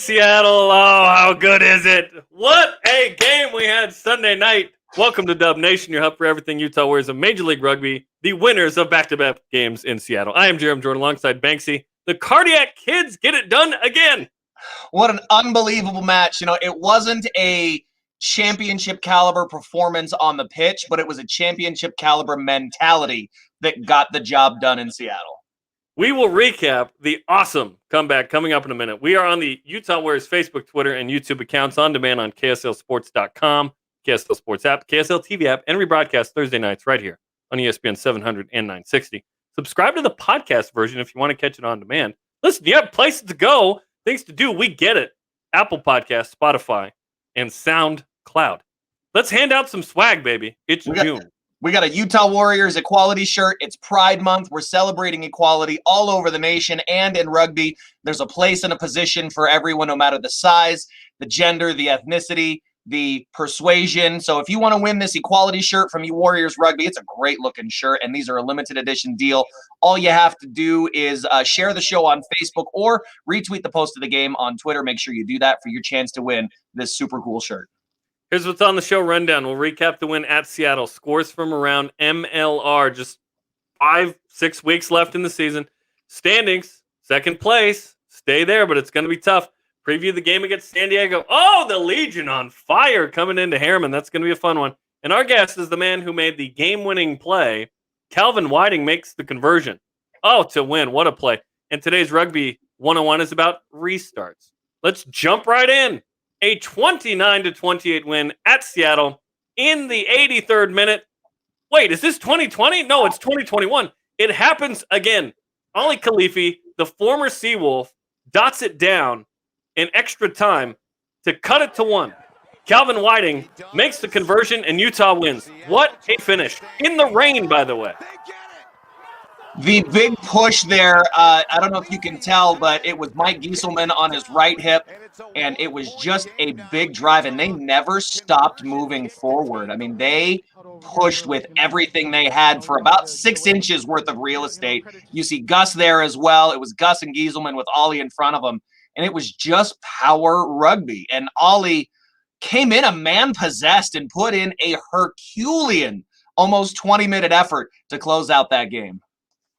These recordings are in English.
Seattle. Oh, how good is it? What a game we had Sunday night. Welcome to Dub Nation, your hub for everything Utah Warriors of Major League Rugby, the winners of back-to-back games in Seattle. I am Jarom Jordan alongside Banksy. The Cardiac Kids get it done again. What an unbelievable match. It wasn't a championship caliber performance on the pitch, but it was a championship caliber mentality that got the job done in Seattle. We will recap the awesome comeback coming up in a minute. We are on the Utah Warriors Facebook, Twitter, and YouTube accounts on demand on KSLSports.com, KSL Sports app, KSL TV app, and rebroadcast Thursday nights right here on ESPN 700 and 960. Subscribe to the podcast version if you want to catch it on demand. Listen, you have places to go, things to do. We get it. Apple Podcasts, Spotify, and SoundCloud. Let's hand out some swag, baby. It's June. We got a Utah Warriors equality shirt. It's Pride Month. We're celebrating equality all over the nation and in rugby. There's a place and a position for everyone, no matter the size, the gender, the ethnicity, the persuasion. So if you want to win this equality shirt from Warriors Rugby, it's a great looking shirt, and these are a limited edition deal. All you have to do is share the show on Facebook or retweet the post of the game on Twitter. Make sure you do that for your chance to win this super cool shirt. Here's what's on the show rundown. We'll recap the win at Seattle. Scores from around MLR. Just 5-6 weeks left in the season. Standings, second place. Stay there, but it's going to be tough. Preview the game against San Diego. Oh, the Legion on fire coming into Harriman. That's going to be a fun one. And our guest is the man who made the game-winning play. Calvin Whiting makes the conversion. Oh, to win. What a play. And today's Rugby 101 is about restarts. Let's jump right in. A 29-28 win at Seattle in the 83rd minute. Wait, is this 2020? No, it's 2021. It happens again. Ali Khalifi, the former Seawolf, dots it down in extra time to cut it to 1. Calvin Whiting makes the conversion, and Utah wins. What a finish. In the rain, by the way. The big push there, I don't know if you can tell, but it was Mike Gieselman on his right hip, and it was just a big drive, and they never stopped moving forward. I mean, they pushed with everything they had for about 6 inches worth of real estate. You see Gus there as well. It was Gus and Gieselman with Ollie in front of them, and it was just power rugby. And Ollie came in a man-possessed and put in a Herculean, almost 20-minute effort to close out that game.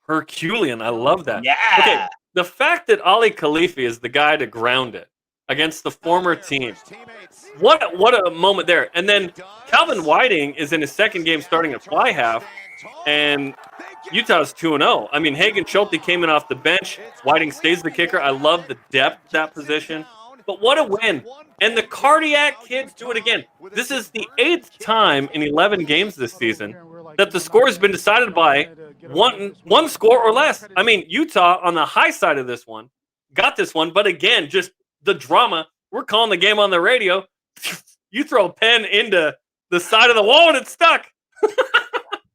Herculean. I love that. Yeah. Okay, the fact that Ali Khalifi is the guy to ground it against the former team. What a moment there. And then Calvin Whiting is in his second game starting at fly half, and Utah's 2-0. I mean, Hagen Schulte came in off the bench. Whiting stays the kicker. I love the depth of that position. But what a win. And the Cardiac Kids do it again. This is the 8th time in 11 games this season that the score has been decided by one score or less. I mean, Utah on the high side of this one got this one, but again, just the drama. We're calling the game on the radio. You throw a pen into the side of the wall and it's stuck.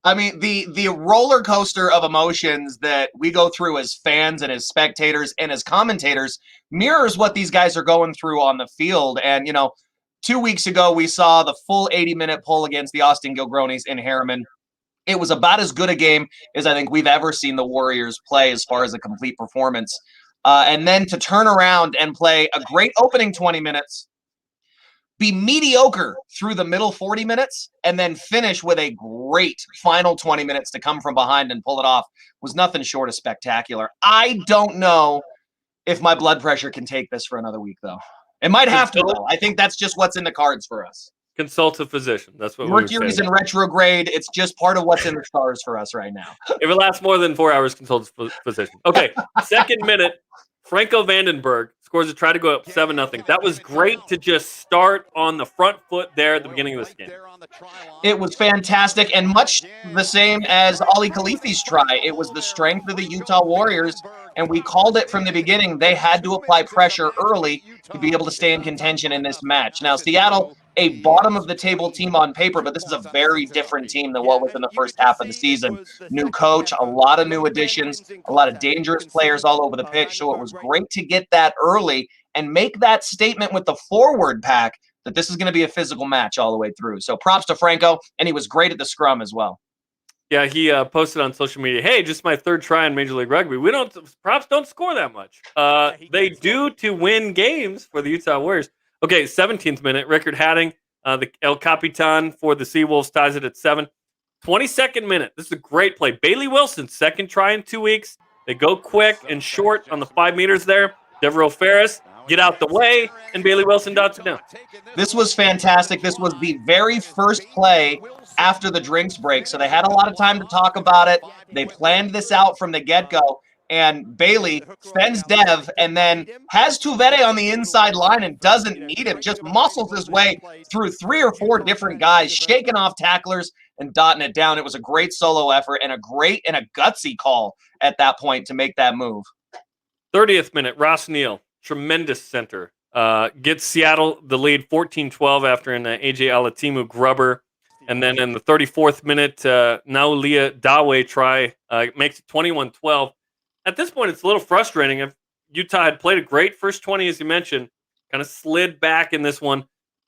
I mean, the roller coaster of emotions that we go through as fans and as spectators and as commentators mirrors what these guys are going through on the field. And, 2 weeks ago, we saw the full 80-minute pull against the Austin Gilgronis in Harriman. It was about as good a game as I think we've ever seen the Warriors play as far as a complete performance. And then to turn around and play a great opening 20 minutes, be mediocre through the middle 40 minutes, and then finish with a great final 20 minutes to come from behind and pull it off was nothing short of spectacular. I don't know if my blood pressure can take this for another week, though. It might have to, though. I think that's just what's in the cards for us. Consult a physician. That's what Mercury's in retrograde. It's just part of what's in the stars for us right now. If it lasts more than 4 hours, consult a physician. Okay, second minute, Franco Vandenberg scores a try to go up 7-0. That was great to just start on the front foot there at the beginning of this game. It was fantastic, and much the same as Ali Khalifi's try. It was the strength of the Utah Warriors, and we called it from the beginning. They had to apply pressure early to be able to stay in contention in this match. Now, Seattle, a bottom-of-the-table team on paper, but this is a very different team than what was in the first half of the season. New coach, a lot of new additions, a lot of dangerous players all over the pitch, so it was great to get that early and make that statement with the forward pack that this is going to be a physical match all the way through. So props to Franco, and he was great at the scrum as well. Yeah, he posted on social media, "Hey, just my third try in Major League Rugby. Props don't score that much. They do to win games for the Utah Warriors." Okay, 17th minute, Rickard Hadding, the El Capitan for the Seawolves ties it at 7. 22nd minute, this is a great play. Bailey Wilson, second try in 2 weeks. They go quick and short on the 5 meters there. Devereaux Ferris, get out the way, and Bailey Wilson dots it down. This was fantastic. This was the very first play after the drinks break, so they had a lot of time to talk about it. They planned this out from the get-go, and Bailey fends Dev and then has Tuvere on the inside line and doesn't need him, just muscles his way through 3 or 4 different guys, shaking off tacklers and dotting it down. It was a great solo effort and a great and a gutsy call at that point to make that move. 30th minute, Ross Neal, tremendous center. Gets Seattle the lead 14-12 after an AJ Alatimu grubber. And then in the 34th minute, Naulia Dawe try makes it 21-12. At this point, it's a little frustrating. If Utah had played a great first 20, as you mentioned, kind of slid back in this one.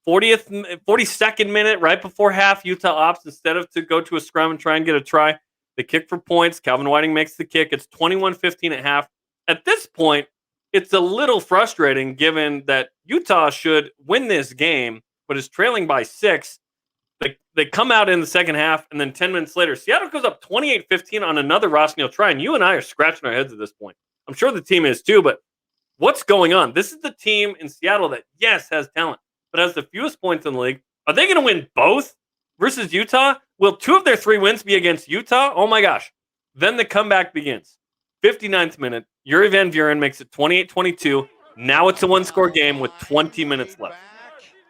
42nd minute, right before half, Utah opts instead of to go to a scrum and try and get a try. They kick for points. Calvin Whiting makes the kick. It's 21-15 at half. At this point, it's a little frustrating given that Utah should win this game, but is trailing by 6. They come out in the second half, and then 10 minutes later, Seattle goes up 28-15 on another Ross Neal try, and you and I are scratching our heads at this point. I'm sure the team is too, but what's going on? This is the team in Seattle that, yes, has talent, but has the fewest points in the league. Are they going to win both versus Utah? Will 2 of their 3 wins be against Utah? Oh, my gosh. Then the comeback begins. 59th minute, Yuri Van Buren makes it 28-22. Now it's a one-score game with 20 minutes left.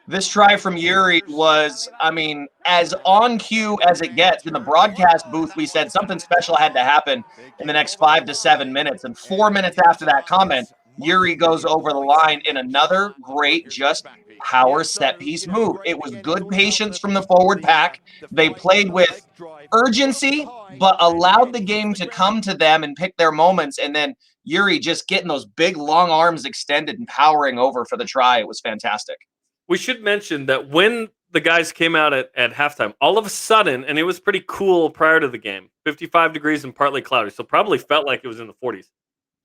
This try from Yuri was, I mean, as on cue as it gets. In the broadcast booth, we said something special had to happen in the next 5 to 7 minutes. And 4 minutes after that comment, Yuri goes over the line in another great just power set piece move. It was good patience from the forward pack. They played with urgency, but allowed the game to come to them and pick their moments. And then Yuri just getting those big, long arms extended and powering over for the try. It was fantastic. We should mention that when the guys came out at halftime, all of a sudden, and it was pretty cool prior to the game, 55 degrees and partly cloudy, so probably felt like it was in the 40s.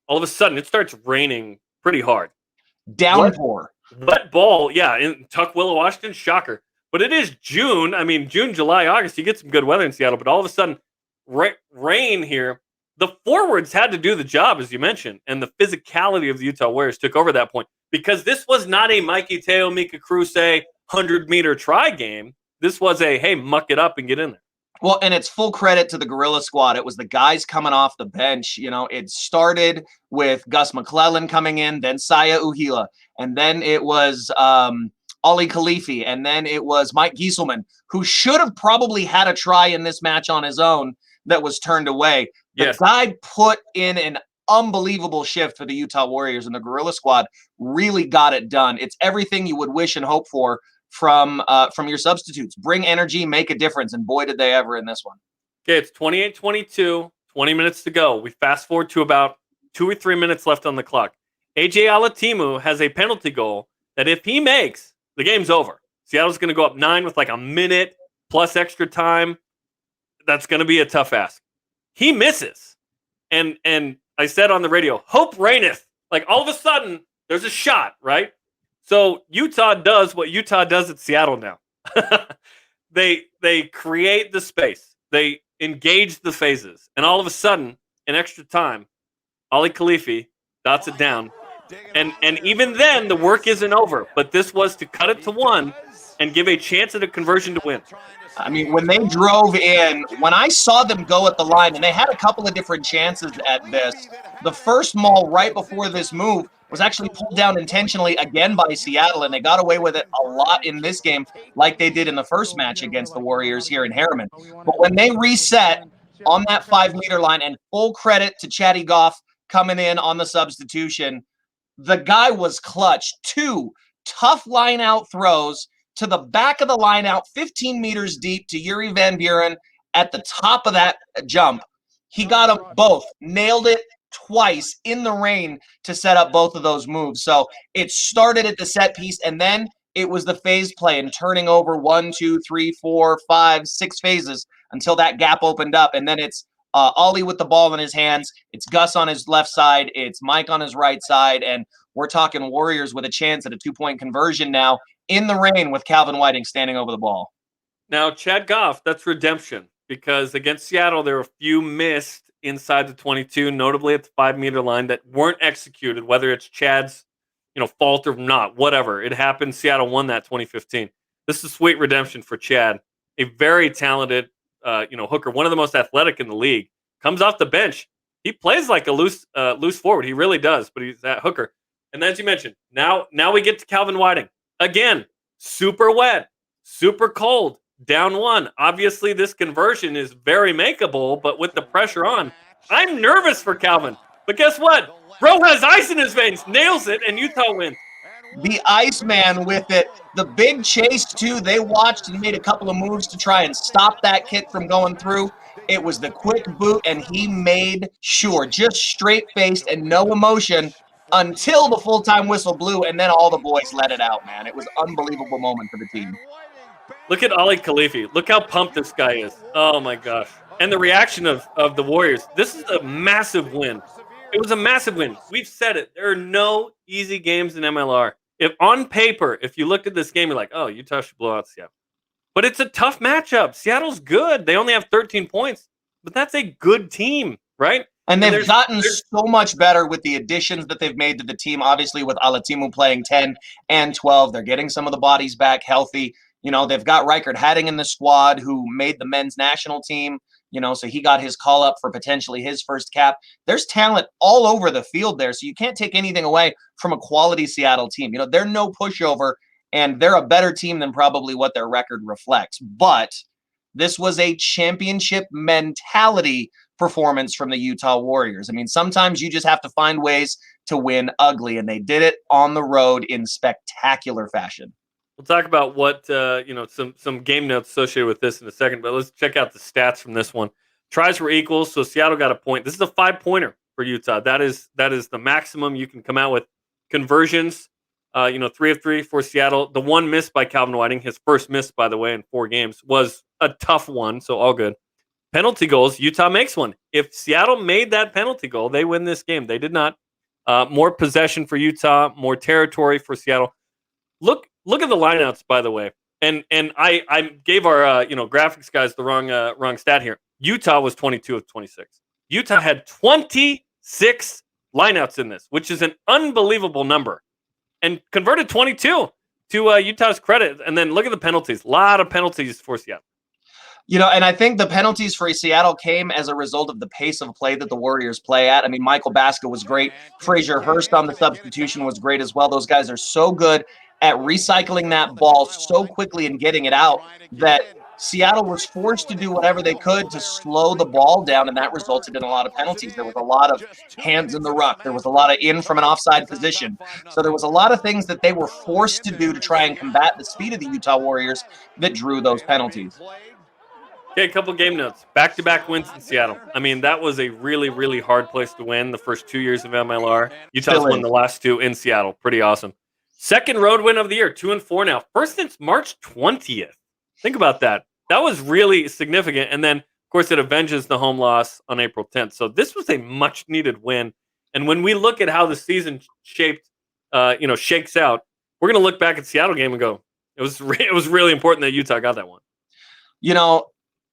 All of a sudden, it starts raining pretty hard. Downpour. Wet ball, yeah, in Tukwila, Washington, shocker. But it is June. I mean, June, July, August, you get some good weather in Seattle, but all of a sudden, rain here. The forwards had to do the job, as you mentioned, and the physicality of the Utah Warriors took over that point. Because this was not a Mikey Teo, Mika Kruse 100-meter try game. This was a, hey, muck it up and get in there. Well, and it's full credit to the Gorilla Squad. It was the guys coming off the bench. You know, it started with Gus McClellan coming in, then Saya Uhila, and then it was Ali Khalifi, and then it was Mike Gieselman, who should have probably had a try in this match on his own that was turned away. The guy put in an unbelievable shift for the Utah Warriors, and the Gorilla Squad really got it done. It's everything you would wish and hope for from your substitutes. Bring energy, make a difference, and boy, did they ever in this one. Okay, it's 28-22, 20 minutes to go. We fast forward to about 2 or 3 minutes left on the clock. AJ Alatimu has a penalty goal that if he makes, the game's over. Seattle's going to go up 9 with like a minute plus extra time. That's going to be a tough ask. He misses. And I said on the radio, hope reigneth. Like all of a sudden, there's a shot, right? So Utah does what Utah does at Seattle now. They create the space. They engage the phases. And all of a sudden, in extra time, Ali Khalifi dots it down. And even then, the work isn't over. But this was to cut it to 1 and give a chance at a conversion to win. I mean, when they drove in, when I saw them go at the line, and they had a couple of different chances at this, the first maul right before this move was actually pulled down intentionally again by Seattle, and they got away with it a lot in this game like they did in the first match against the Warriors here in Harriman. But when they reset on that 5-meter line, and full credit to Chatty Goff coming in on the substitution, the guy was clutch. 2 tough line-out throws to the back of the line out, 15 meters deep to Yuri Van Buren at the top of that jump. He got them both, nailed it twice in the rain to set up both of those moves. So it started at the set piece, and then it was the phase play and turning over 1, 2, 3, 4, 5, 6 phases until that gap opened up. And then it's Ollie with the ball in his hands. It's Gus on his left side. It's Mike on his right side. And we're talking Warriors with a chance at a 2-point conversion now in the rain with Calvin Whiting standing over the ball. Now, Chad Goff, that's redemption because against Seattle, there were a few missed inside the 22, notably at the 5-meter line that weren't executed, whether it's Chad's fault or not, whatever. It happened. Seattle won that 2015. This is sweet redemption for Chad, a very talented hooker, one of the most athletic in the league. Comes off the bench. He plays like a loose forward. He really does, but he's that hooker. And as you mentioned, now we get to Calvin Whiting. Again, super wet, super cold, down 1. Obviously, this conversion is very makeable, but with the pressure on, I'm nervous for Calvin. But guess what? Bro has ice in his veins, nails it, and Utah wins. The Iceman with it. The big chase, too. They watched and made a couple of moves to try and stop that kick from going through. It was the quick boot, and he made sure, just straight-faced and no emotion until the full-time whistle blew, and then all the boys let it out, man. It was an unbelievable moment for the team. Look at Ali Khalifi. Look how pumped this guy is. Oh, my gosh. And the reaction of the Warriors. This is a massive win. It was a massive win. We've said it. There are no easy games in MLR. If on paper, if you looked at this game, you're like, oh, Utah should blow out Seattle. But it's a tough matchup. Seattle's good. They only have 13 points, but that's a good team, right? And they've gotten so much better with the additions that they've made to the team. Obviously, with Alatimu playing 10 and 12, they're getting some of the bodies back healthy. They've got Reichert Hadding in the squad who made the men's national team. So he got his call up for potentially his first cap. There's talent all over the field there, so you can't take anything away from a quality Seattle team. They're no pushover, and they're a better team than probably what their record reflects. But this was a championship mentality performance from the Utah Warriors. I mean, sometimes you just have to find ways to win ugly, and they did it on the road in spectacular fashion. We'll talk about what some game notes associated with this in a second, but let's check out the stats from this one. Tries were equal, so Seattle got a point. This is a 5-pointer for Utah. That is the maximum you can come out with. Conversions, 3 of 3 for Seattle. The one missed by Calvin Whiting, his first miss, by the way, in 4 games, was a tough one, so all good. Penalty goals, Utah makes one. If Seattle made that penalty goal, they win this game. They did not. More possession for Utah, more territory for Seattle. Look at the lineouts, by the way. And I gave our graphics guys the wrong stat here. Utah was 22 of 26. Utah had 26 lineouts in this, which is an unbelievable number, and converted 22 to Utah's credit. And then look at the penalties. A lot of penalties for Seattle. And I think the penalties for Seattle came as a result of the pace of play that the Warriors play at. I mean, Michael Baska was great. Frazier Hurst on the substitution was great as well. Those guys are so good at recycling that ball so quickly and getting it out that Seattle was forced to do whatever they could to slow the ball down, and that resulted in a lot of penalties. There was a lot of hands in the ruck. There was a lot of in from an offside position. So there was a lot of things that they were forced to do to try and combat the speed of the Utah Warriors that drew those penalties. Okay, a couple game notes. Back-to-back wins in Seattle. I mean, that was a really, really hard place to win the first 2 years of MLR. Utah's won the last 2 in Seattle. Pretty awesome. Second road win of the year, 2-4 now. First since March 20th. Think about that. That was really significant. And then, of course, it avenges the home loss on April 10th. So this was a much-needed win. And when we look at how the season shakes out, we're going to look back at the Seattle game and go, it was really important that Utah got that one.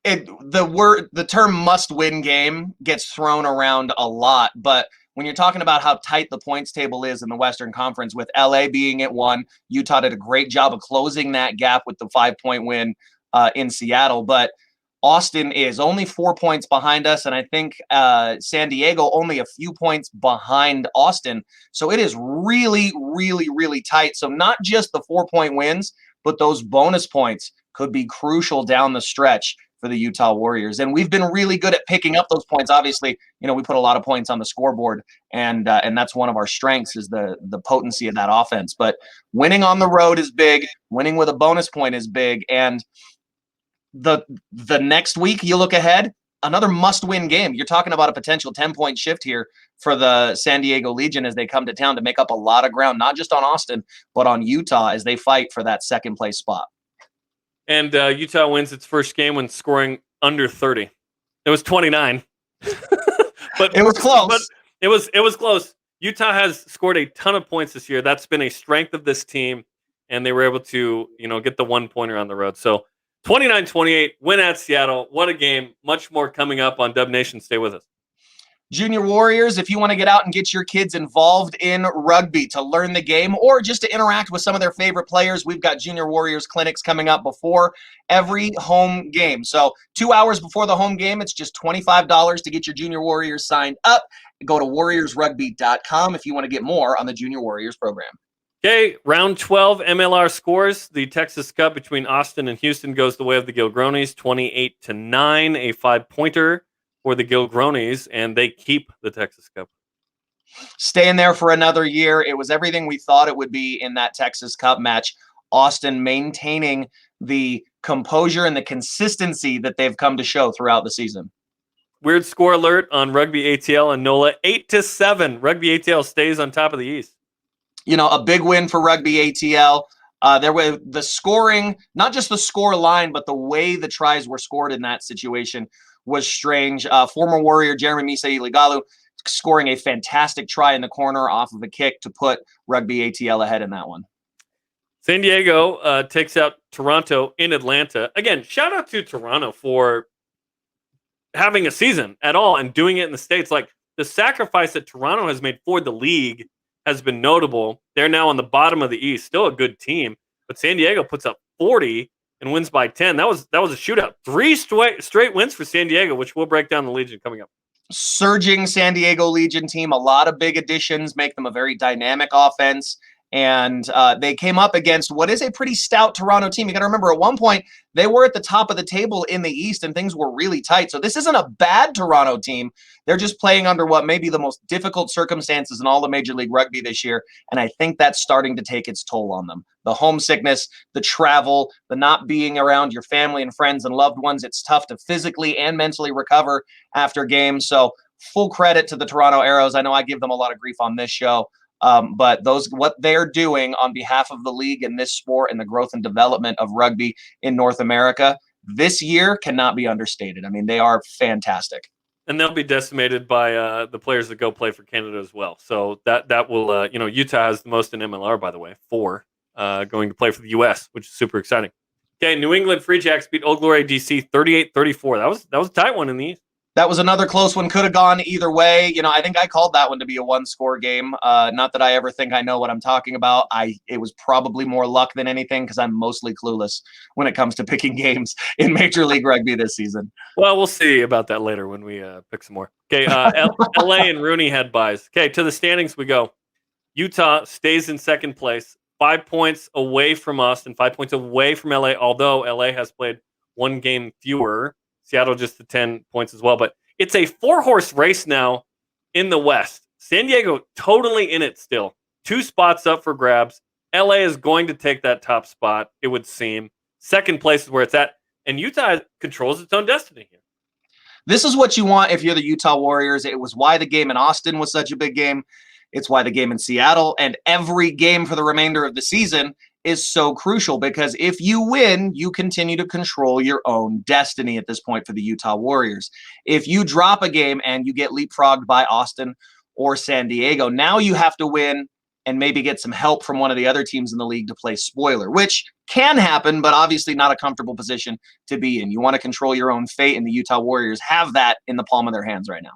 The term must-win game gets thrown around a lot, but when you're talking about how tight the points table is in the Western Conference, with LA being at 1, Utah did a great job of closing that gap with the 5-point win in Seattle. But Austin is only 4 points behind us, and I think San Diego only a few points behind Austin. So it is really, really, really tight. So not just the 4-point wins, but those bonus points could be crucial down the stretch for the Utah Warriors. And we've been really good at picking up those points. Obviously, we put a lot of points on the scoreboard, and that's one of our strengths is the potency of that offense. But winning on the road is big. Winning with a bonus point is big. And the next week you look ahead, another must-win game. You're talking about a potential 10-point shift here for the San Diego Legion as they come to town to make up a lot of ground, not just on Austin, but on Utah as they fight for that second-place spot. And Utah wins its first game when scoring under 30. It was 29. But it was close. But it was close. Utah has scored a ton of points this year. That's been a strength of this team, and they were able to, get the one-pointer on the road. So 29-28, win at Seattle. What a game. Much more coming up on Dub Nation. Stay with us. Junior Warriors, if you want to get out and get your kids involved in rugby to learn the game or just to interact with some of their favorite players, we've got Junior Warriors clinics coming up before every home game. So 2 hours before the home game, it's just $25 to get your Junior Warriors signed up. Go to warriorsrugby.com if you want to get more on the Junior Warriors program. Okay, round 12 MLR scores. The Texas Cup between Austin and Houston goes the way of the Gilgronis, 28-9, a 5-pointer for the Gilgronis, and they keep the Texas Cup. Staying there for another year. It was everything we thought it would be in that Texas Cup match. Austin maintaining the composure and the consistency that they've come to show throughout the season. Weird score alert on Rugby ATL and NOLA, 8-7. Rugby ATL stays on top of the East. A big win for Rugby ATL. There was the scoring, not just the score line, but the way the tries were scored in that situation was strange. Former Warrior Jeremy Misa-Iligalu scoring a fantastic try in the corner off of a kick to put Rugby ATL ahead in that one. San Diego takes out Toronto in Atlanta. Again, shout out to Toronto for having a season at all and doing it in the States. Like, the sacrifice that Toronto has made for the league has been notable. They're now on the bottom of the East, still a good team, but San Diego puts up 40 and wins by 10. That was a shootout. 3 straight wins for San Diego, which we'll break down the Legion coming up. Surging San Diego Legion team, a lot of big additions, make them a very dynamic offense. And they came up against what is a pretty stout Toronto team. You got to remember, at one point, they were at the top of the table in the East, and things were really tight. So this isn't a bad Toronto team. They're just playing under what may be the most difficult circumstances in all of Major League Rugby this year, and I think that's starting to take its toll on them. The homesickness, the travel, the not being around your family and friends and loved ones, it's tough to physically and mentally recover after games. So full credit to the Toronto Arrows. I know I give them a lot of grief on this show. But what they're doing on behalf of the league and this sport and the growth and development of rugby in North America this year cannot be understated. I mean, they are fantastic. And they'll be decimated by the players that go play for Canada as well. So that will, Utah has the most in MLR, by the way, 4 going to play for the U.S., which is super exciting. Okay, New England Free Jacks beat Old Glory DC 38-34. That was a tight one in the East. That was another close one. Could have gone either way. I think I called that one to be a 1-score game. Not that I ever think I know what I'm talking about. It was probably more luck than anything because I'm mostly clueless when it comes to picking games in Major League Rugby this season. Well, we'll see about that later when we pick some more. Okay, LA and Rooney had buys. Okay, to the standings we go. Utah stays in second place, 5 points away from us and 5 points away from LA, although LA has played 1 game fewer. Seattle just to 10 points as well. But it's a 4-horse race now in the West. San Diego totally in it still. 2 spots up for grabs. LA is going to take that top spot, it would seem. Second place is where it's at. And Utah controls its own destiny here. This is what you want if you're the Utah Warriors. It was why the game in Austin was such a big game. It's why the game in Seattle and every game for the remainder of the season is so crucial, because if you win, you continue to control your own destiny at this point for the Utah Warriors. If you drop a game and you get leapfrogged by Austin or San Diego, now you have to win and maybe get some help from one of the other teams in the league to play spoiler, which can happen, but obviously not a comfortable position to be in. You want to control your own fate, and the Utah Warriors have that in the palm of their hands right now.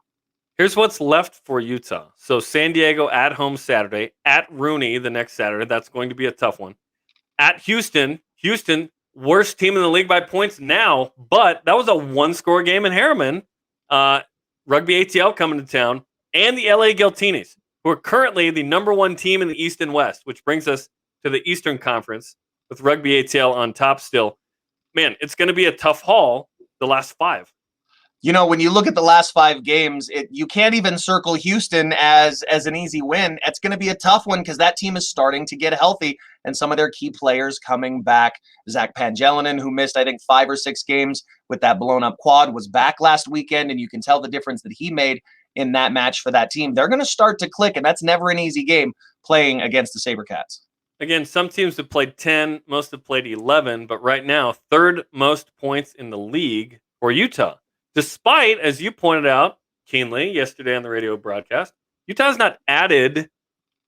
Here's what's left for Utah. So San Diego at home Saturday, at Rooney the next Saturday. That's going to be a tough one. At Houston, worst team in the league by points now, but that was a 1-score game in Harriman. Rugby ATL coming to town, and the LA Giltinis, who are currently the number 1 team in the East and West, which brings us to the Eastern Conference with Rugby ATL on top still. Man, it's going to be a tough haul the last 5. When you look at the last 5 games, you can't even circle Houston as an easy win. It's going to be a tough one because that team is starting to get healthy, and some of their key players coming back. Zach Pangelinan, who missed, I think, 5 or 6 games with that blown up quad, was back last weekend, and you can tell the difference that he made in that match for that team. They're going to start to click, and that's never an easy game playing against the SaberCats. Again, some teams have played 10, most have played 11, but right now, third most points in the league for Utah. Despite, as you pointed out keenly yesterday on the radio broadcast, Utah's not added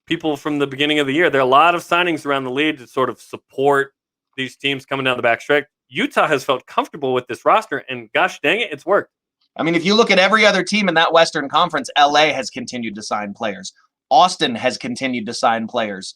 people from the beginning of the year. There are a lot of signings around the league to sort of support these teams coming down the backstretch. Utah has felt comfortable with this roster, and gosh dang it, it's worked. I mean, if you look at every other team in that Western Conference, LA has continued to sign players. Austin has continued to sign players.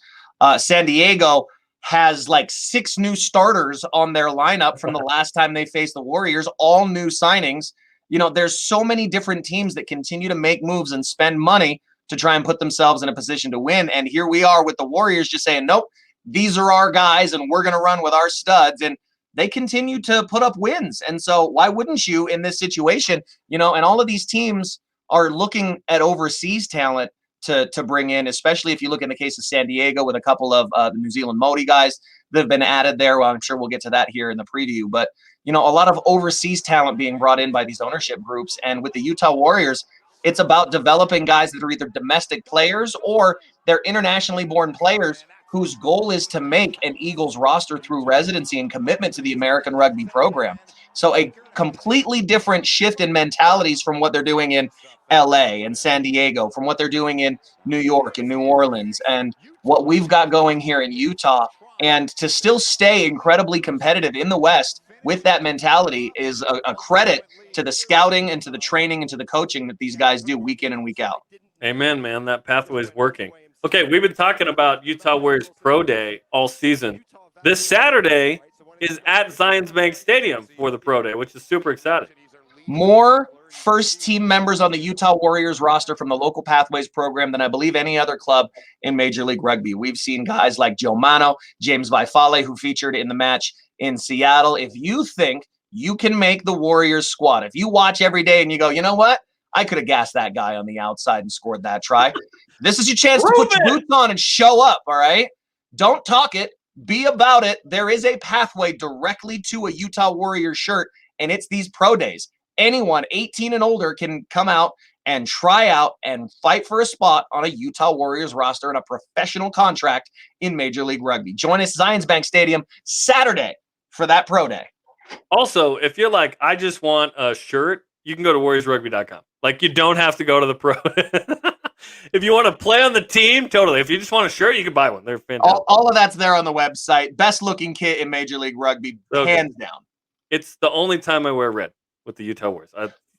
San Diego has like 6 new starters on their lineup from the last time they faced the Warriors, all new signings. You know, there's so many different teams that continue to make moves and spend money to try and put themselves in a position to win. And here we are with the Warriors just saying, nope, these are our guys and we're going to run with our studs. And they continue to put up wins. And so why wouldn't you in this situation? You know, and all of these teams are looking at overseas talent to bring in, especially if you look in the case of San Diego with a couple of the New Zealand Modi guys that have been added there. Well, I'm sure we'll get to that here in the preview. But, you know, a lot of overseas talent being brought in by these ownership groups. And with the Utah Warriors, it's about developing guys that are either domestic players or they're internationally born players whose goal is to make an Eagles roster through residency and commitment to the American rugby program. So a completely different shift in mentalities from what they're doing in LA and San Diego, from what they're doing in New York and New Orleans, and what we've got going here in Utah. And to still stay incredibly competitive in the West with that mentality is a credit to the scouting and to the training and to the coaching that these guys do week in and week out. Amen, man. That pathway is working. Okay, we've been talking about Utah Warriors Pro Day all season. This Saturday is at Zions Bank Stadium for the Pro Day, which is super exciting. More first-team members on the Utah Warriors roster from the local Pathways program than I believe any other club in Major League Rugby. We've seen guys like Joe Mano, James Vaifale, who featured in the match in Seattle. If you think you can make the Warriors squad, if you watch every day and you go, you know what? I could have gassed that guy on the outside and scored that try. This is your chance to put your boots on and show up, all right? Don't talk it. Be about it. There is a pathway directly to a Utah Warriors shirt, and it's these pro days. Anyone 18 and older can come out and try out and fight for a spot on a Utah Warriors roster and a professional contract in Major League Rugby. Join us at Zions Bank Stadium Saturday for that pro day. Also, if you're like, I just want a shirt, you can go to warriorsrugby.com. Like, you don't have to go to the pro. If you want to play on the team, totally. If you just want a shirt, you can buy one. They're fantastic. All of that's there on the website. Best looking kit in Major League Rugby, hands down. It's the only time I wear red with the Utah Warriors.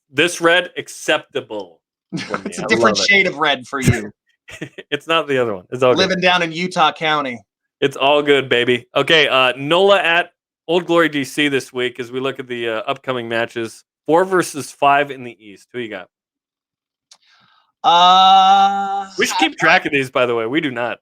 This red, acceptable. It's a different shade of red for you. It's not the other one. It's all living good. Down in Utah County. It's all good, baby. Okay, NOLA at Old Glory DC this week as we look at the upcoming matches. 4 versus 5 in the East. Who you got? We should keep track of these, by the way. We do not.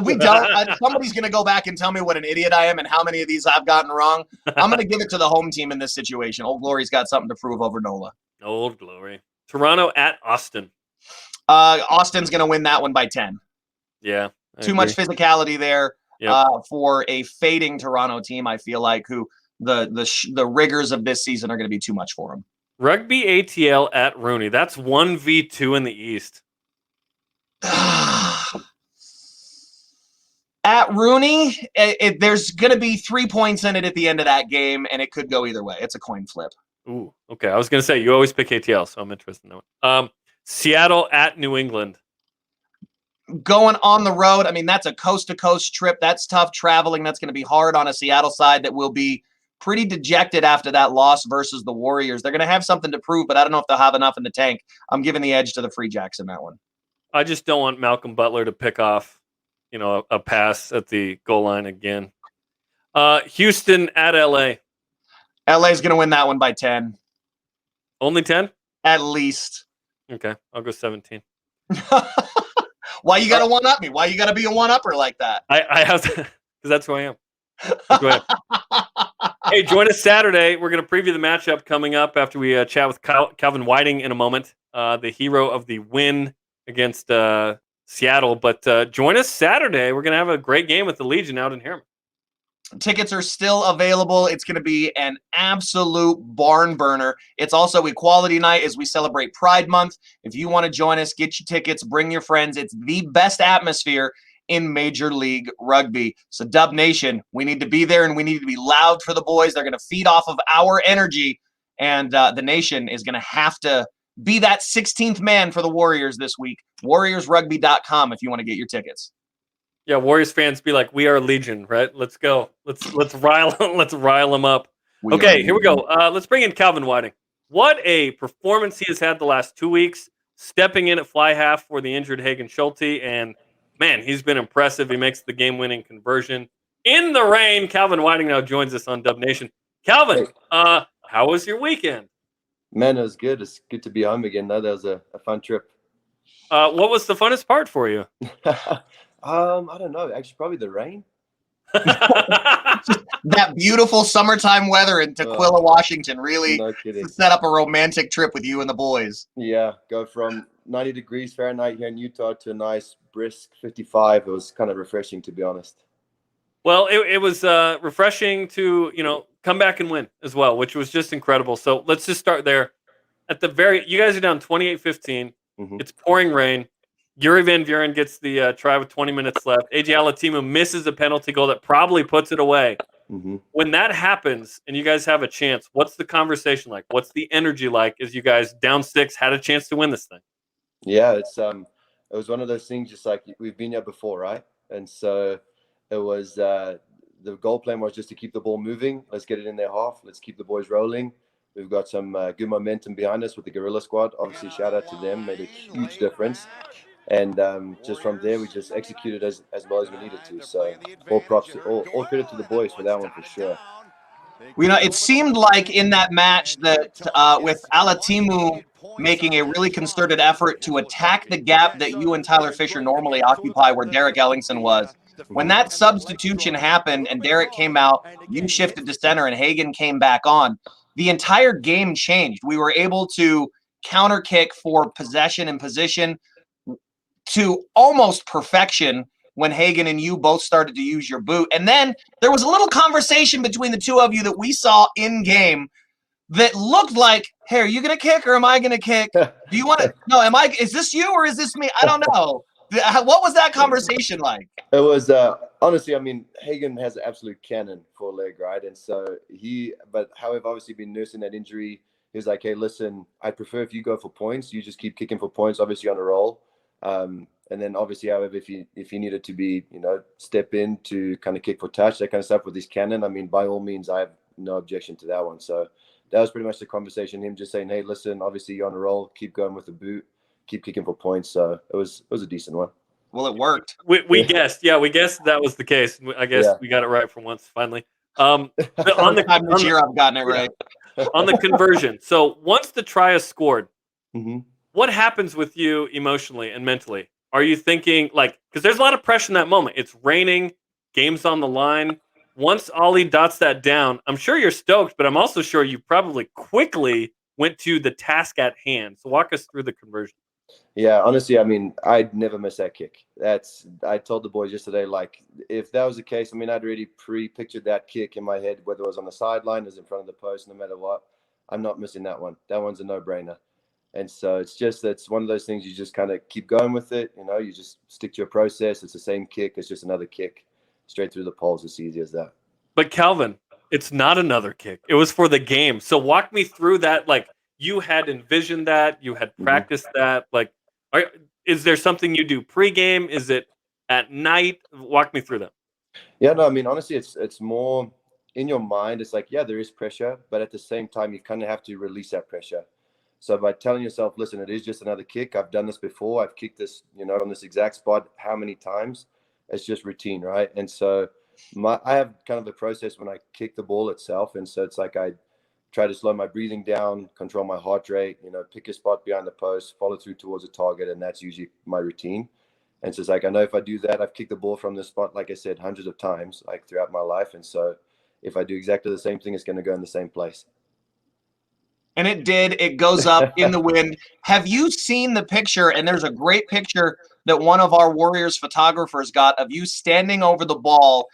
We don't. Somebody's going to go back and tell me what an idiot I am and how many of these I've gotten wrong. I'm going to give it to the home team in this situation. Old Glory's got something to prove over NOLA. Old Glory. Toronto at Austin. Austin's going to win that one by 10. Yeah. Too much physicality there Yep. for a fading Toronto team, I feel like, who the rigors of this season are going to be too much for them. Rugby ATL at Rooney. That's 1v2 in the East. At Rooney, there's going to be 3 points in it at the end of that game, and it could go either way. It's a coin flip. Ooh, okay. I was going to say, you always pick ATL, so I'm interested in that one. Seattle at New England. Going on the road, I mean, that's a coast-to-coast trip. That's tough traveling. That's going to be hard on a Seattle side that will be pretty dejected after that loss versus the Warriors. They're going to have something to prove, but I don't know if they'll have enough in the tank. I'm giving the edge to the Free Jacks in that one. I just don't want Malcolm Butler to pick off, a pass at the goal line again. Houston at LA. LA's going to win that one by 10. Only 10? At least. Okay, I'll go 17. Why you got to one-up me? Why you got to be a one-upper like that? I have to, because that's who I am. Hey, join us Saturday. We're going to preview the matchup coming up after we chat with Calvin Whiting in a moment, the hero of the win against Seattle. But join us Saturday. We're going to have a great game with the Legion out in Harriman. Tickets are still available. It's going to be an absolute barn burner. It's also equality night as we celebrate Pride Month. If you want to join us, get your tickets, bring your friends. It's the best atmosphere in Major League Rugby. So Dub Nation, we need to be there and we need to be loud for the boys. They're going to feed off of our energy, and the nation is going to have to be that 16th man for the Warriors this week. WarriorsRugby.com if you want to get your tickets. Yeah, Warriors fans be like, we are Legion, right? Let's go. Let's rile them up. Okay, here we go. Let's bring in Calvin Whiting. What a performance he has had the last 2 weeks, stepping in at fly half for the injured Hagen Schulte, and man, he's been impressive. He makes the game-winning conversion in the rain. Calvin Whiting now joins us on Dub Nation. Calvin, how was your weekend? Man, it was good. It's good to be home again, though. That was a fun trip. What was the funnest part for you? I don't know. Actually, probably the rain. That beautiful summertime weather in Tequila, Washington, really No kidding. set up a romantic trip with you and the boys. Yeah, go from 90 degrees Fahrenheit here in Utah to a nice brisk 55. It was kind of refreshing, to be honest. Well, it was refreshing to, come back and win as well, which was just incredible. So let's just start there. You guys are down 28-15. Mm-hmm. It's pouring rain. Yuri Van Vuren gets the try with 20 minutes left. AJ Alatimu misses a penalty goal that probably puts it away. Mm-hmm. When that happens and you guys have a chance, what's the conversation like? What's the energy like as you guys down 6 had a chance to win this thing? Yeah, it was one of those things just like we've been here before, right? And so it was the goal plan was just to keep the ball moving. Let's get it in their half. Let's keep the boys rolling. We've got some good momentum behind us with the Guerrilla Squad. Obviously, shout out to them. Made a huge difference. And just from there, we just executed as well as we needed to. So all props, all credit to the boys for that one for sure. It seemed like in that match that with Alatimu making a really concerted effort to attack the gap that you and Tyler Fisher normally occupy where Derek Ellingson was. When that substitution happened and Derek came out, you shifted to center and Hagen came back on, the entire game changed. We were able to counter kick for possession and position to almost perfection when Hagen and you both started to use your boot. And then there was a little conversation between the two of you that we saw in game that looked like, hey, are you going to kick or am I going to kick? Do you want to? No, is this you or is this me? I don't know. What was that conversation like? It was, honestly, I mean, Hagen has an absolute cannon for a leg, right? And so however, obviously been nursing that injury. He was like, hey, listen, I prefer if you go for points, you just keep kicking for points, obviously on a roll. And then obviously, however, if he needed to be, step in to kind of kick for touch, that kind of stuff with his cannon, I mean, by all means, I have no objection to that one. So that was pretty much the conversation. Him just saying, hey, listen, obviously you're on a roll, keep going with the boot, keep kicking for points. So it was a decent one. Well, it worked. We guessed. Yeah, we guessed that was the case. I guess we got it right for once, finally. On the time this year I've gotten it right. On the conversion. So once the try is scored, mm-hmm. What happens with you emotionally and mentally? Are you thinking because there's a lot of pressure in that moment. It's raining, game's on the line. Once Ollie dots that down, I'm sure you're stoked, but I'm also sure you probably quickly went to the task at hand. So walk us through the conversion. Yeah, honestly, I mean, I'd never miss that kick. I told the boys yesterday, if that was the case, I mean, I'd already pre-pictured that kick in my head, whether it was on the sideline or in front of the post, no matter what. I'm not missing that one. That one's a no-brainer. And so it's one of those things you just kind of keep going with it. You just stick to your process. It's the same kick. It's just another kick straight through the poles. It's easy as that. But Calvin, it's not another kick. It was for the game. So walk me through that. You had envisioned that. You had practiced that. Is there something you do pregame? Is it at night? Walk me through that. Yeah, no, I mean, honestly, it's more in your mind. It's there is pressure, but at the same time, you kind of have to release that pressure. So by telling yourself, listen, it is just another kick. I've done this before. I've kicked this, on this exact spot how many times? It's just routine, right? And so I have kind of a process when I kick the ball itself. And so it's I try to slow my breathing down, control my heart rate, pick a spot behind the post, follow through towards a target. And that's usually my routine. And so it's I know if I do that, I've kicked the ball from this spot, like I said, hundreds of times, throughout my life. And so if I do exactly the same thing, it's going to go in the same place. And it did. It goes up in the wind. Have you seen the picture? And there's a great picture that one of our Warriors photographers got of you standing over the ball.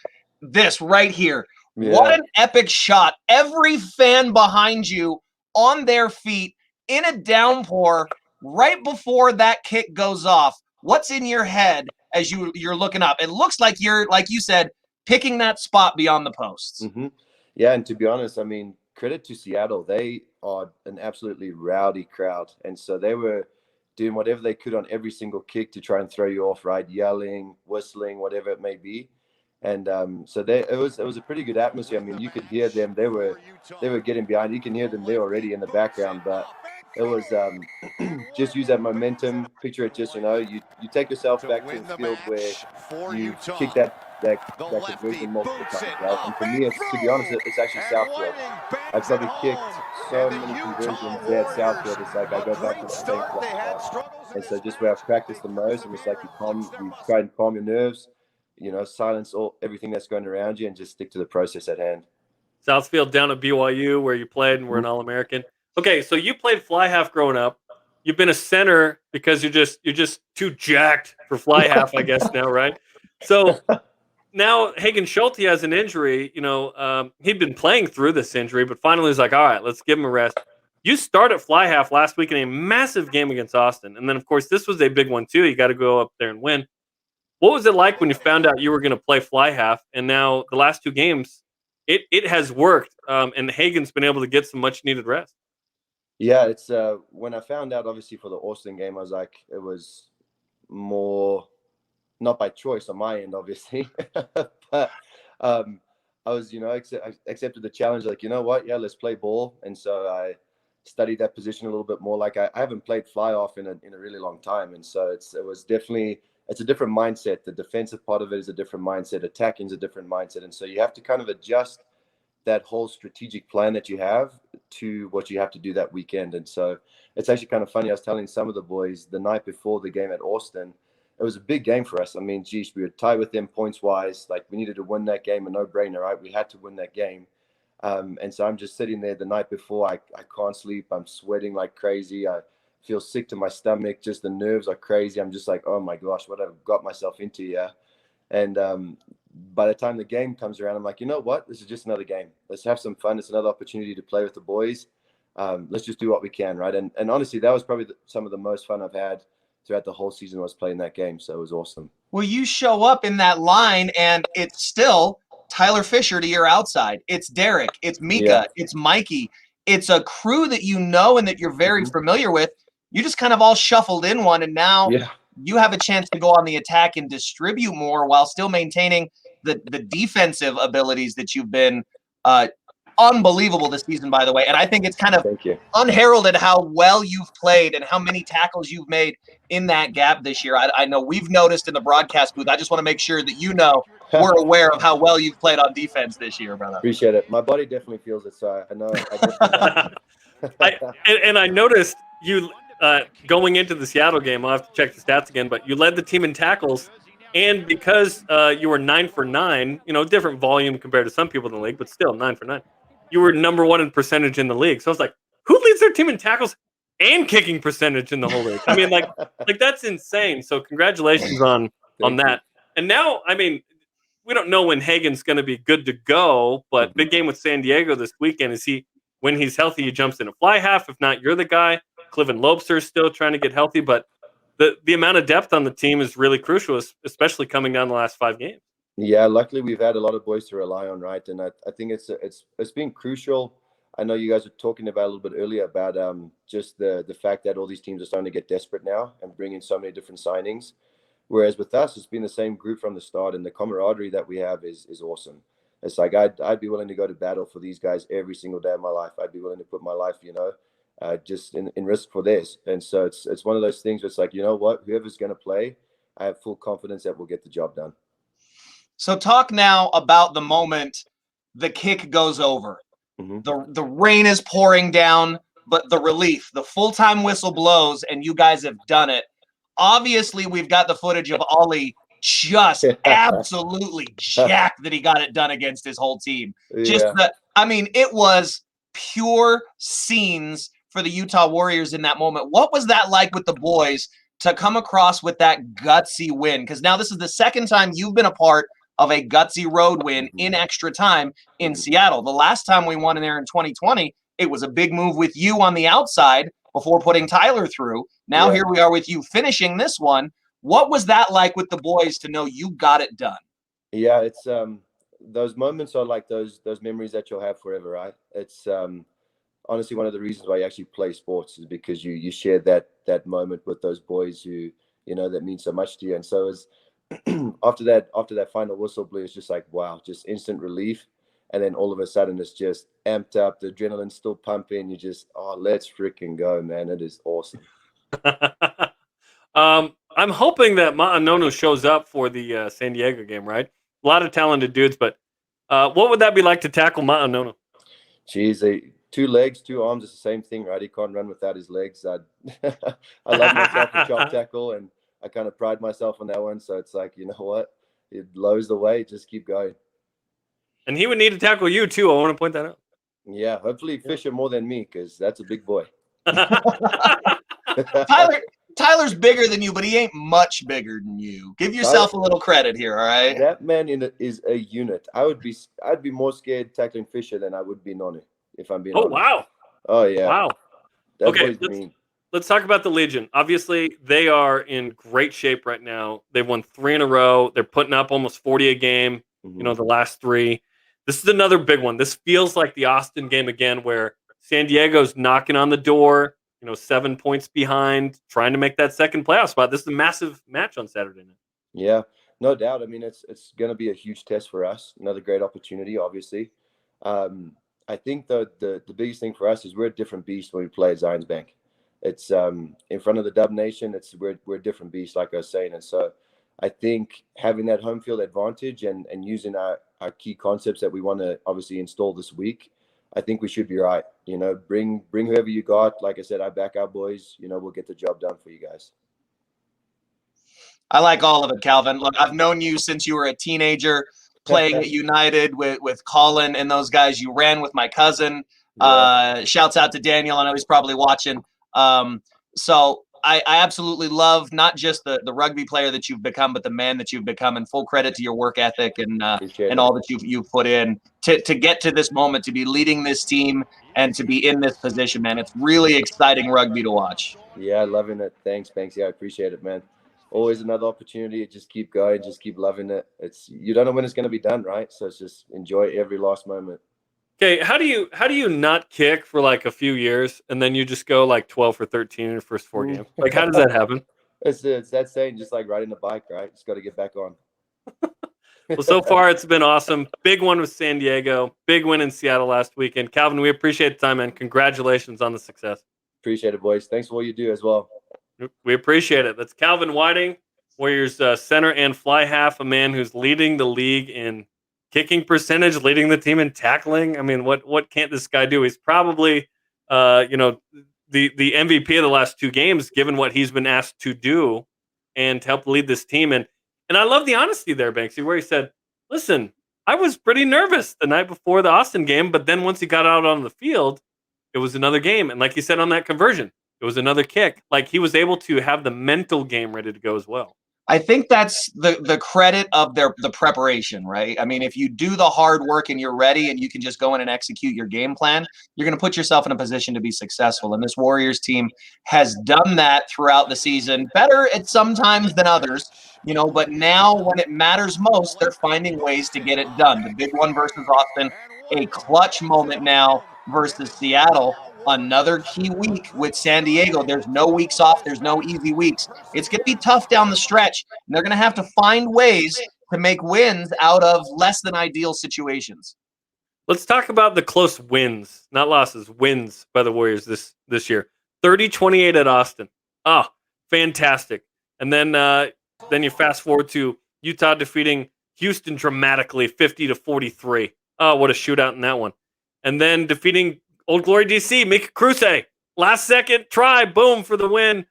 This right here. Yeah. What an epic shot. Every fan behind you on their feet in a downpour right before that kick goes off. What's in your head as you're looking up? It looks like you're, like you said, picking that spot beyond the posts. Mm-hmm. Yeah, and to be honest, I mean, credit to Seattle. They are an absolutely rowdy crowd. And so they were doing whatever they could on every single kick to try and throw you off, right? Yelling, whistling, whatever it may be. And so it was a pretty good atmosphere. I mean, you could hear them. They were getting behind. You can hear them there already in the background. But it was just use that momentum. Picture it, just you take yourself back to the field where you kick that conversion multiple times, right? And for me, to be honest, it's actually Southfield. I've probably kicked so many conversions there at Southfield. It's like I go back to the same place. And so just where I've practiced the most, and it's like you try and calm your nerves. Silence everything that's going around you and just stick to the process at hand. Southfield down at BYU where you played and were an All-American. Okay, so you played fly half growing up. You've been a center because you're just too jacked for fly half, I guess now, right? So now Hagen Schulte has an injury. He'd been playing through this injury, but finally he's like, all right, let's give him a rest. You started fly half last week in a massive game against Austin. And then, of course, this was a big one, too. You got to go up there and win. What was it like when you found out you were going to play fly half? And now the last two games, it has worked, and Hagen's been able to get some much-needed rest. Yeah, it's when I found out, obviously, for the Austin game, I was like, it was more not by choice on my end, obviously. But I was, I accepted the challenge, like, you know what? Yeah, let's play ball. And so I studied that position a little bit more. Like I haven't played fly off in a really long time. And so it was definitely... It's a different mindset. The defensive part of it is a different mindset. Attacking is a different mindset. And so you have to kind of adjust that whole strategic plan that you have to what you have to do that weekend. And so it's actually kind of funny. I was telling some of the boys the night before the game at Austin, it was a big game for us. I mean, geez, we were tied with them points wise. Like we needed to win that game, a no-brainer, right? We had to win that game. And so I'm just sitting there the night before. I can't sleep. I'm sweating like crazy. I feel sick to my stomach. Just the nerves are crazy. I'm just like, oh my gosh, what I've got myself into here. And by the time the game comes around, I'm like, you know what? This is just another game. Let's have some fun. It's another opportunity to play with the boys. Let's just do what we can, right? And honestly, that was probably some of the most fun I've had throughout the whole season was playing that game. So it was awesome. Well, you show up in that line, and it's still Tyler Fisher to your outside. It's Derek. It's Mika. It's Mikey. It's a crew that you know and that you're very familiar with. You just kind of all shuffled in one, and now you have a chance to go on the attack and distribute more while still maintaining the defensive abilities that you've been unbelievable this season, by the way. And I think it's kind of unheralded how well you've played and how many tackles you've made in that gap this year. I know we've noticed in the broadcast booth. I just want to make sure that we're aware of how well you've played on defense this year, brother. Appreciate it. My body definitely feels it, so I know. I noticed you going into the Seattle game. I'll have to check the stats again, but you led the team in tackles. And because you were 9 for 9, different volume compared to some people in the league, but still 9 for 9. You were number one in percentage in the league. So I was like, who leads their team in tackles and kicking percentage in the whole league? I mean, like that's insane. So congratulations on that. And now, I mean, we don't know when Hagen's going to be good to go, but big game with San Diego this weekend. When he's healthy, he jumps in a fly half. If not, you're the guy. Cliven Lobster is still trying to get healthy, but the amount of depth on the team is really crucial, especially coming down the last 5 games. Yeah, luckily we've had a lot of boys to rely on, right? And I think it's been crucial. I know you guys were talking about a little bit earlier about just the fact that all these teams are starting to get desperate now and bring in so many different signings. Whereas with us, it's been the same group from the start, and the camaraderie that we have is awesome. It's like I'd be willing to go to battle for these guys every single day of my life. I'd be willing to put my life, just in risk for this. And so it's one of those things where it's like, you know what, whoever's going to play, I have full confidence that we'll get the job done. So talk now about the moment the kick goes over. The rain is pouring down, but the relief, the full-time whistle blows, and you guys have done it. Obviously, we've got the footage of Ollie just absolutely jacked that he got it done against his whole team. It was pure scenes for the Utah Warriors in that moment. What was that like with the boys to come across with that gutsy win? Because now this is the second time you've been a part of a gutsy road win in extra time in Seattle. The last time we won in there in 2020, it was a big move with you on the outside before putting Tyler through. Now here we are with you finishing this one. What was that like with the boys to know you got it done? Yeah, it's those moments are like those memories that you'll have forever, right? It's honestly one of the reasons why you actually play sports is because you share that moment with those boys who, you know, that means so much to you. And so as after that final whistle blew, it's just like, wow, just instant relief. And then all of a sudden it's just amped up, the adrenaline's still pumping. You just, oh, let's freaking go, man. It is awesome. I'm hoping that Ma'anono shows up for the San Diego game, right? A lot of talented dudes, but what would that be like to tackle Ma'anono? Geez, 2 legs, 2 arms, it's the same thing, right? He can't run without his legs. I love myself a chop tackle, and I kind of pride myself on that one. So it's like, you know what? It lowers the weight, just keep going. And he would need to tackle you too. I want to point that out. Yeah, hopefully Fisher more than me, because that's a big boy. Tyler's bigger than you, but he ain't much bigger than you. Give yourself a little credit here, all right? That man is a unit. I'd be more scared tackling Fisher than I would be Nonu, if I'm being honest. Wow. Oh yeah. Wow. That Okay, boy's mean. let's talk about the Legion. Obviously, they are in great shape right now. They've won 3 in a row. They're putting up almost 40 a game, you know, the last 3. This is another big one. This feels like the Austin game again, where San Diego's knocking on the door, you know, 7 points behind, trying to make that second playoff spot. This is a massive match on Saturday night. Yeah, no doubt. I mean, it's going to be a huge test for us. Another great opportunity, obviously. I think the biggest thing for us is we're a different beast when we play at Zions Bank. It's in front of the Dub Nation. We're a different beast, like I was saying. And so I think having that home field advantage and using our key concepts that we want to obviously install this week, I think we should be right. You know, bring whoever you got. Like I said, I back our boys. You know, we'll get the job done for you guys. I like all of it, Calvin. Look, I've known you since you were a teenager playing at United with Colin and those guys. You ran with my cousin. Shouts out to Daniel. I know he's probably watching. So I absolutely love not just the rugby player that you've become, but the man that you've become, and full credit to your work ethic and all that you've put in to get to this moment, to be leading this team and to be in this position, man. It's really exciting rugby to watch. Yeah, loving it. Thanks, Banksy. I appreciate it, man. Always another opportunity. Just keep going. Just keep loving it. You don't know when it's going to be done, right? So it's just enjoy every last moment. Okay, how do you not kick for like a few years and then you just go like 12 for 13 in your first 4 games? Like, how does that happen? It's that saying, just like riding a bike, right? Just got to get back on. Well, so far it's been awesome. Big one with San Diego. Big win in Seattle last weekend. Calvin, we appreciate the time, and congratulations on the success. Appreciate it, boys. Thanks for what you do as well. We appreciate it. That's Calvin Whiting, Warriors center and fly half, a man who's leading the league in kicking percentage, leading the team in tackling. I mean, what can't this guy do? He's probably, the MVP of the last 2 games, given what he's been asked to do and to help lead this team. And I love the honesty there, Banksy, where he said, listen, I was pretty nervous the night before the Austin game, but then once he got out on the field, it was another game. And like you said on that conversion, it was another kick. Like, he was able to have the mental game ready to go as well. I think that's the credit of the preparation, right? I mean, if you do the hard work and you're ready and you can just go in and execute your game plan, you're going to put yourself in a position to be successful. And this Warriors team has done that throughout the season, better at some times than others, but now when it matters most, they're finding ways to get it done. The big one versus Austin, a clutch moment now versus Seattle. Another key week with San Diego. There's no weeks off. There's no easy weeks. It's going to be tough down the stretch, and they're going to have to find ways to make wins out of less than ideal situations. Let's talk about the close wins, not losses, wins by the Warriors this year. 30-28 at Austin. Oh, fantastic. And then you fast forward to Utah defeating Houston dramatically, 50-43. Oh, what a shootout in that one. And then defeating Old Glory DC, Mika Kruse, last second try, boom, for the win.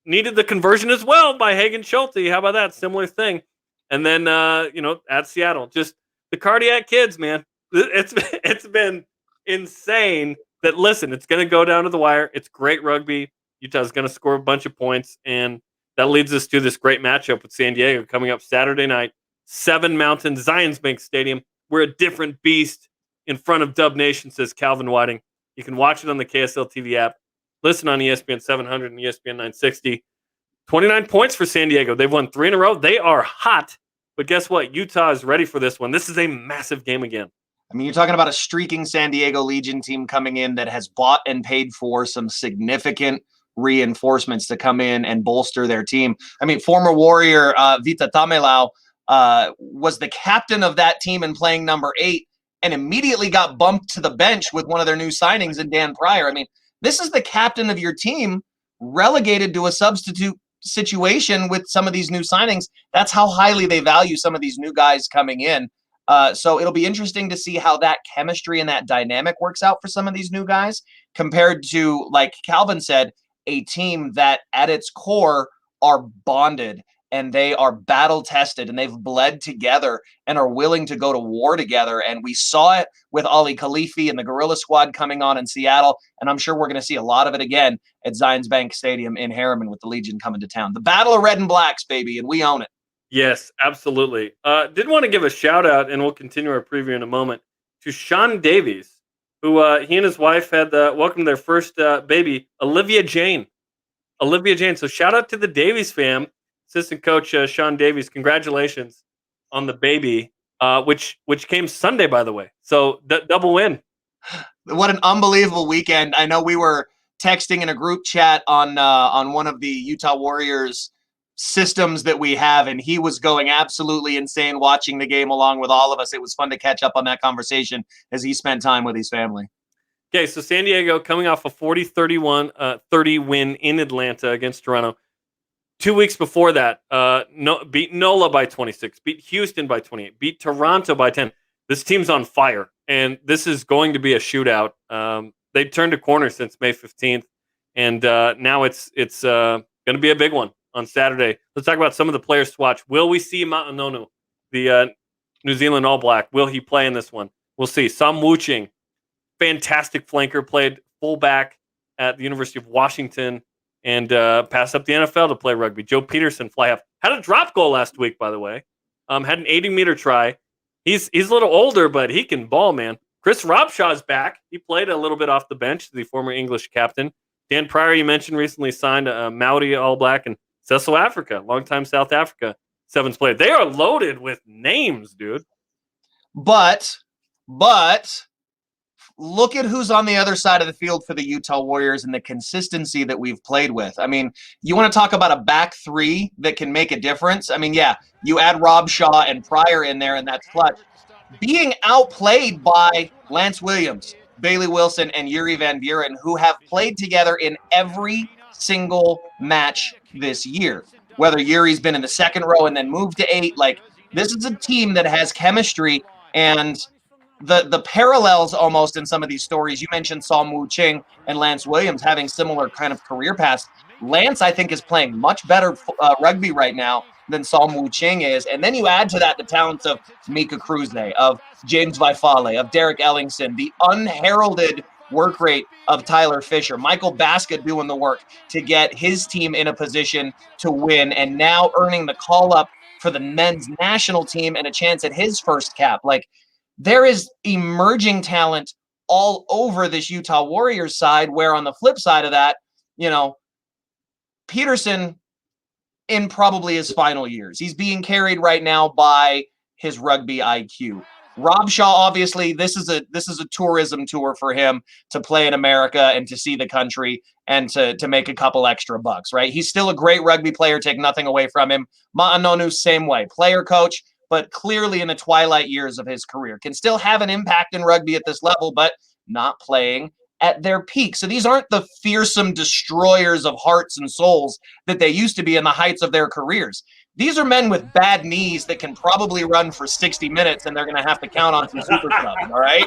Needed the conversion as well by Hagen Schulte. How about that? Similar thing. And then, at Seattle, just the cardiac kids, man. It's been insane that, listen, it's going to go down to the wire. It's great rugby. Utah's going to score a bunch of points, and that leads us to this great matchup with San Diego coming up Saturday night, 7 Mountain, Zions Bank Stadium. We're a different beast in front of Dub Nation, says Calvin Whiting. You can watch it on the KSL TV app, listen on ESPN 700 and ESPN 960. 29 points for San Diego. They've won 3 in a row. They are hot. But guess what? Utah is ready for this one. This is a massive game again. I mean, you're talking about a streaking San Diego Legion team coming in that has bought and paid for some significant reinforcements to come in and bolster their team. I mean, former Warrior Vita Tamelau was the captain of that team and playing number 8 and immediately got bumped to the bench with one of their new signings in Dan Pryor. I mean, this is the captain of your team relegated to a substitute situation with some of these new signings. That's how highly they value some of these new guys coming in. So it'll be interesting to see how that chemistry and that dynamic works out for some of these new guys compared to, like Calvin said, a team that at its core are bonded and they are battle tested and they've bled together and are willing to go to war together. And we saw it with Ali Khalifi and the Gorilla Squad coming on in Seattle. And I'm sure we're going to see a lot of it again at Zions Bank Stadium in Harriman with the Legion coming to town. The Battle of Red and Blacks, baby, and we own it. Yes, absolutely. Did want to give a shout out, and we'll continue our preview in a moment, to Sean Davies, who he and his wife had welcomed their first baby, Olivia Jane. So shout out to the Davies fam. Assistant coach Sean Davies, congratulations on the baby, which came Sunday, by the way. So double win. What an unbelievable weekend. I know we were texting in a group chat on one of the Utah Warriors systems that we have, and he was going absolutely insane watching the game along with all of us. It was fun to catch up on that conversation as he spent time with his family. Okay, so San Diego coming off a 40-30 win in Atlanta against Toronto. 2 weeks before that, beat NOLA by 26, beat Houston by 28, beat Toronto by 10. This team's on fire, and this is going to be a shootout. They've turned a corner since May 15th, and now it's going to be a big one on Saturday. Let's talk about some of the players to watch. Will we see Ma'anonu, the New Zealand All Black? Will he play in this one? We'll see. Sam Wu-Ching, fantastic flanker, played fullback at the University of Washington and passed up the NFL to play rugby. Joe Peterson, fly half. Had a drop goal last week, by the way. Had an 80-meter try. He's a little older, but he can ball, man. Chris Robshaw's back. He played a little bit off the bench, the former English captain. Dan Pryor, you mentioned, recently signed a Maori All Black, and Cecil Africa, longtime South Africa Sevens player. They are loaded with names, dude. But look at who's on the other side of the field for the Utah Warriors and the consistency that we've played with. I mean, you want to talk about a back three that can make a difference? I mean, yeah, you add Robshaw and Pryor in there, and that's clutch. Being outplayed by Lance Williams, Bailey Wilson, and Yuri Van Buren, who have played together in every single match this year. Whether Yuri's been in the second row and then moved to 8, like, this is a team that has chemistry, and the parallels almost in some of these stories. You mentioned Sam Wu-Ching and Lance Williams having similar kind of career paths. Lance, I think, is playing much better rugby right now than Sam Wu-Ching is. And then you add to that the talents of Mika Kruse, of James Vaifale, of Derek Ellingson, the unheralded work rate of Tyler Fisher, Michael Baska doing the work to get his team in a position to win, and now earning the call-up for the men's national team and a chance at his first cap. Like, there is emerging talent all over this Utah Warriors side, where on the flip side of that, you know, Peterson in probably his final years. He's being carried right now by his rugby IQ. Robshaw, obviously, this is a tourism tour for him to play in America and to see the country and to make a couple extra bucks, right? He's still a great rugby player, take nothing away from him. Ma'anonu, same way. Player coach, but clearly in the twilight years of his career. Can still have an impact in rugby at this level, but not playing at their peak. So these aren't the fearsome destroyers of hearts and souls that they used to be in the heights of their careers. These are men with bad knees that can probably run for 60 minutes, and they're going to have to count on some super subs, all right?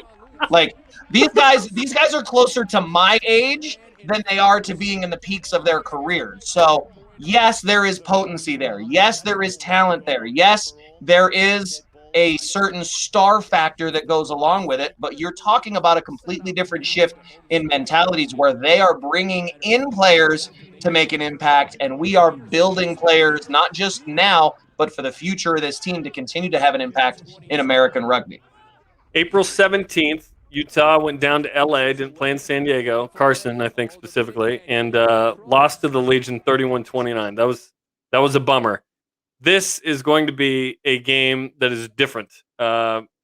Like, these guys are closer to my age than they are to being in the peaks of their careers. So, yes, there is potency there. Yes, there is talent there. Yes, there is a certain star factor that goes along with it, but you're talking about a completely different shift in mentalities where they are bringing in players to make an impact, and we are building players not just now, but for the future of this team to continue to have an impact in American rugby. April 17th, Utah went down to LA, didn't play in San Diego, Carson, I think specifically, and lost to the Legion 31-29. That was a bummer. This is going to be a game that is different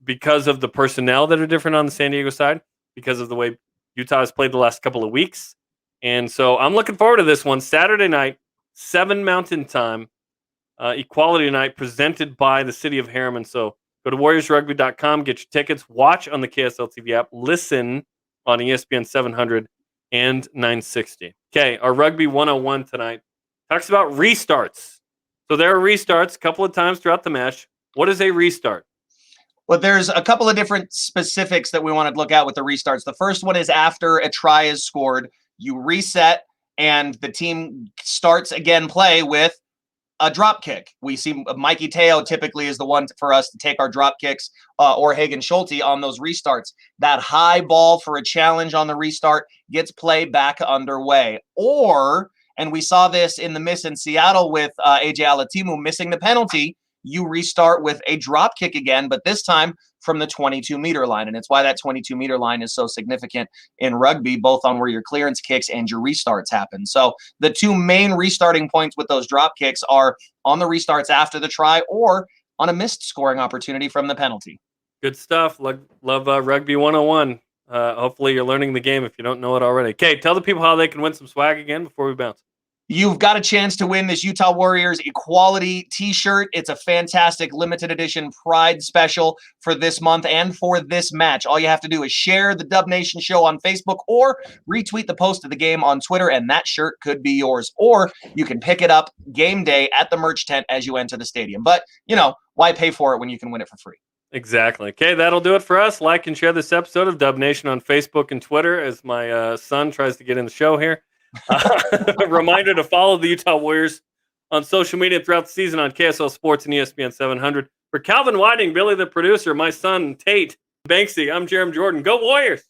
because of the personnel that are different on the San Diego side, because of the way Utah has played the last couple of weeks. And so I'm looking forward to this one. Saturday night, 7 Mountain Time, Equality Night, presented by the city of Harriman. So go to warriorsrugby.com, get your tickets, watch on the KSL TV app, listen on ESPN 700 and 960. Okay, our Rugby 101 tonight talks about restarts. So there are restarts a couple of times throughout the match. What is a restart? Well, there's a couple of different specifics that we want to look at with the restarts. The first one is after a try is scored, you reset, and the team starts again play with a drop kick. We see Mikey Teo typically is the one for us to take our drop kicks or Hagen Schulte on those restarts. That high ball for a challenge on the restart gets play back underway. Or, and we saw this in the miss in Seattle with AJ Alatimu missing the penalty, you restart with a drop kick again, but this time from the 22-meter line. And it's why that 22-meter line is so significant in rugby, both on where your clearance kicks and your restarts happen. So the two main restarting points with those drop kicks are on the restarts after the try or on a missed scoring opportunity from the penalty. Good stuff. Love Rugby 101. Hopefully you're learning the game if you don't know it already. Okay, tell the people how they can win some swag again before we bounce. You've got a chance to win this Utah Warriors Equality t-shirt. It's a fantastic limited edition Pride special for this month and for this match. All you have to do is share the Dub Nation show on Facebook or retweet the post of the game on Twitter, and that shirt could be yours. Or you can pick it up game day at the merch tent as you enter the stadium. But, why pay for it when you can win it for free? Exactly. Okay, that'll do it for us. Like and share this episode of Dub Nation on Facebook and Twitter as my son tries to get in the show here. Reminder to follow the Utah Warriors on social media throughout the season on KSL Sports and ESPN 700. For Calvin Whiting, Billy the producer, my son Tate, Banksy, I'm Jarom Jordan. Go Warriors!